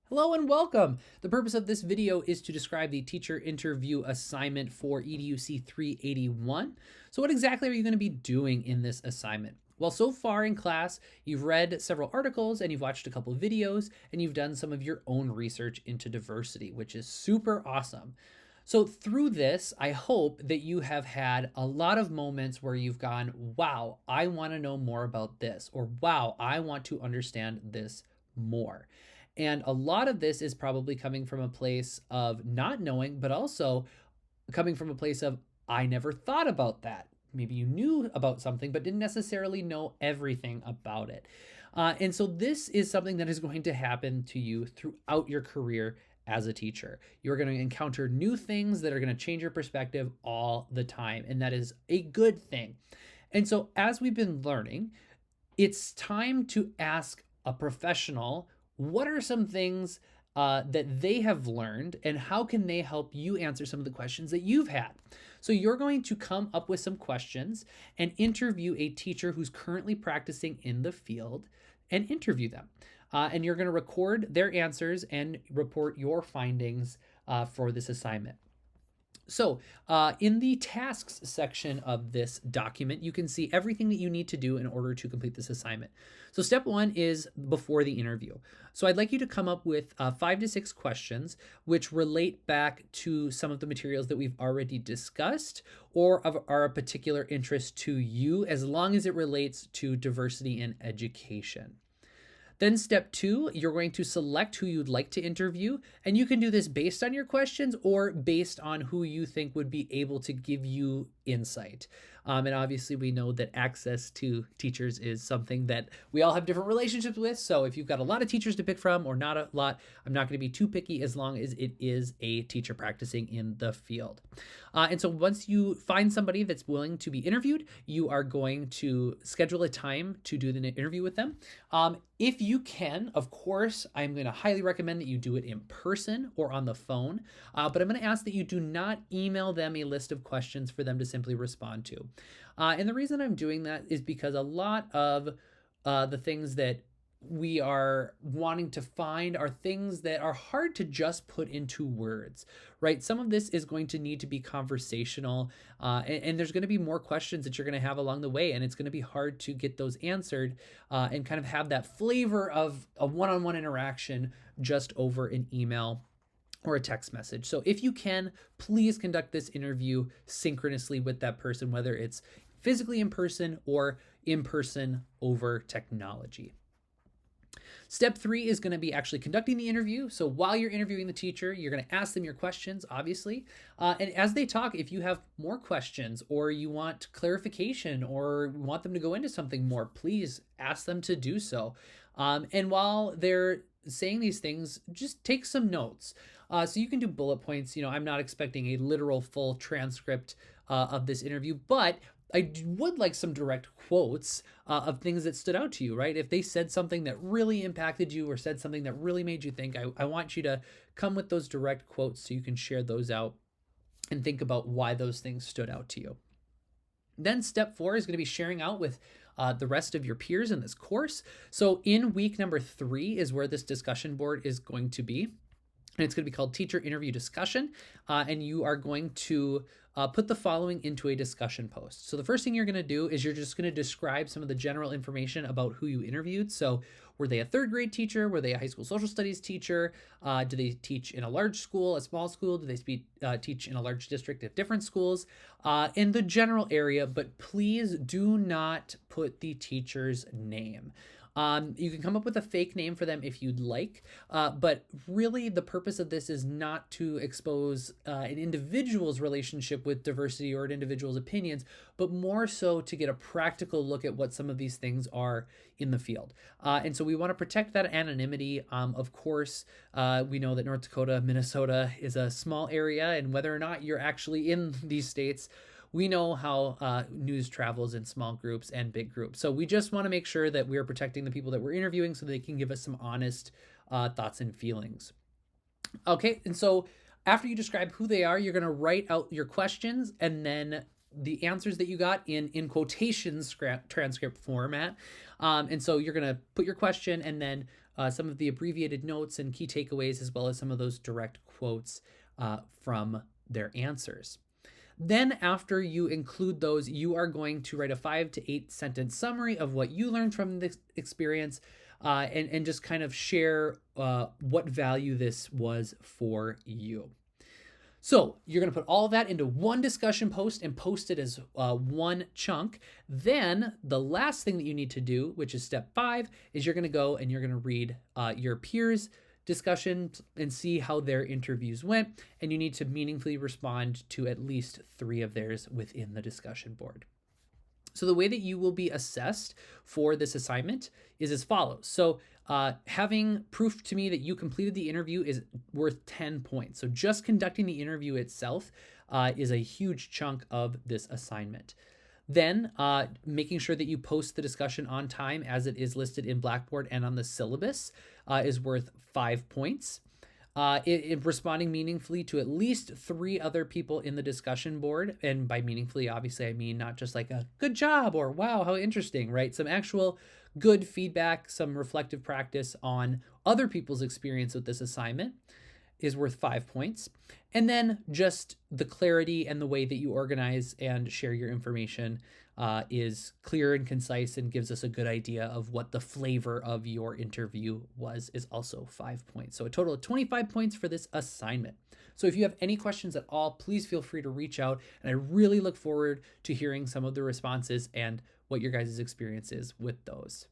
Hello and welcome. The purpose of this video is to describe the teacher interview assignment for EDUC 381. So what exactly are you going to be doing in this assignment? Well, so far in class, you've read several articles and you've watched a couple of videos and you've done some of your own research into diversity, which is super awesome. So through this, I hope that you have had a lot of moments where you've gone, wow, I want to know more about this, or wow, I want to understand this more. And a lot of this is probably coming from a place of not knowing, but also coming from a place of, I never thought about that. Maybe you knew about something, but didn't necessarily know everything about it. And so this is something that is going to happen to you throughout your career as a teacher. You're going to encounter new things that are going to change your perspective all the time. And that is a good thing. And so as we've been learning, it's time to ask a professional what are some things that they have learned and how can they help you answer some of the questions that you've had. So you're going to come up with some questions and interview a teacher who's currently practicing in the field and interview them. And you're going to record their answers and report your findings for this assignment. So in the tasks section of this document, you can see everything that you need to do in order to complete this assignment. So step one is before the interview. So I'd like you to come up with 5 to 6 questions which relate back to some of the materials that we've already discussed or are of particular interest to you, as long as it relates to diversity in education. Then step 2, you're going to select who you'd like to interview, and you can do this based on your questions or based on who you think would be able to give you insight. And obviously we know that access to teachers is something that we all have different relationships with. So if you've got a lot of teachers to pick from or not a lot, I'm not going to be too picky as long as it is a teacher practicing in the field. And so once you find somebody that's willing to be interviewed, you are going to schedule a time to do the interview with them. If you can, of course, I'm going to highly recommend that you do it in person or on the phone, but I'm going to ask that you do not email them a list of questions for them to simply respond to. And the reason I'm doing that is because a lot of the things that we are wanting to find are things that are hard to just put into words, right? Some of this is going to need to be conversational, and there's going to be more questions that you're going to have along the way, and it's going to be hard to get those answered and kind of have that flavor of a one-on-one interaction just over an email or a text message. So if you can, please conduct this interview synchronously with that person, whether it's physically in person or in person over technology. Step 3 is going to be actually conducting the interview. So while you're interviewing the teacher, you're going to ask them your questions, obviously. And as they talk, if you have more questions or you want clarification or want them to go into something more, please ask them to do so. And while they're saying these things, just take some notes. So you can do bullet points. I'm not expecting a literal full transcript of this interview, but I would like some direct quotes of things that stood out to you, right? If they said something that really impacted you or said something that really made you think, I want you to come with those direct quotes so you can share those out and think about why those things stood out to you. Then step 4 is going to be sharing out with the rest of your peers in this course. So in week number 3 is where this discussion board is going to be. And it's going to be called Teacher Interview Discussion. And you are going to put the following into a discussion post. So the first thing you're going to do is you're just going to describe some of the general information about who you interviewed. So were they a 3rd grade teacher? Were they a high school social studies teacher? Do they teach in a large school, a small school? Do they teach in a large district at different schools? In the general area, but please do not put the teacher's name. You can come up with a fake name for them if you'd like, but really the purpose of this is not to expose an individual's relationship with diversity or an individual's opinions, but more so to get a practical look at what some of these things are in the field. And so we want to protect that anonymity. Of course, we know that North Dakota, Minnesota is a small area, and whether or not you're actually in these states, we know how news travels in small groups and big groups. So we just want to make sure that we are protecting the people that we're interviewing so they can give us some honest thoughts and feelings. Okay, and so after you describe who they are, you're going to write out your questions and then the answers that you got in quotations transcript format. And so you're going to put your question and then some of the abbreviated notes and key takeaways, as well as some of those direct quotes from their answers. Then after you include those, you are going to write a 5 to 8 sentence summary of what you learned from this experience and just kind of share what value this was for you. So you're going to put all of that into one discussion post and post it as one chunk. Then the last thing that you need to do, which is step 5, is you're going to go and you're going to read your peers' discussion and see how their interviews went. And you need to meaningfully respond to at least 3 of theirs within the discussion board. So the way that you will be assessed for this assignment is as follows. So having proof to me that you completed the interview is worth 10 points. So just conducting the interview itself is a huge chunk of this assignment. Then making sure that you post the discussion on time as it is listed in Blackboard and on the syllabus is worth 5 points. Responding meaningfully to at least 3 other people in the discussion board. And by meaningfully, obviously, I mean not just like a good job or wow, how interesting, right? Some actual good feedback, some reflective practice on other people's experience with this assignment is worth 5 points. And then just the clarity and the way that you organize and share your information is clear and concise and gives us a good idea of what the flavor of your interview was, is also 5 points. So a total of 25 points for this assignment. So if you have any questions at all, please feel free to reach out. And I really look forward to hearing some of the responses and what your guys' experience is with those.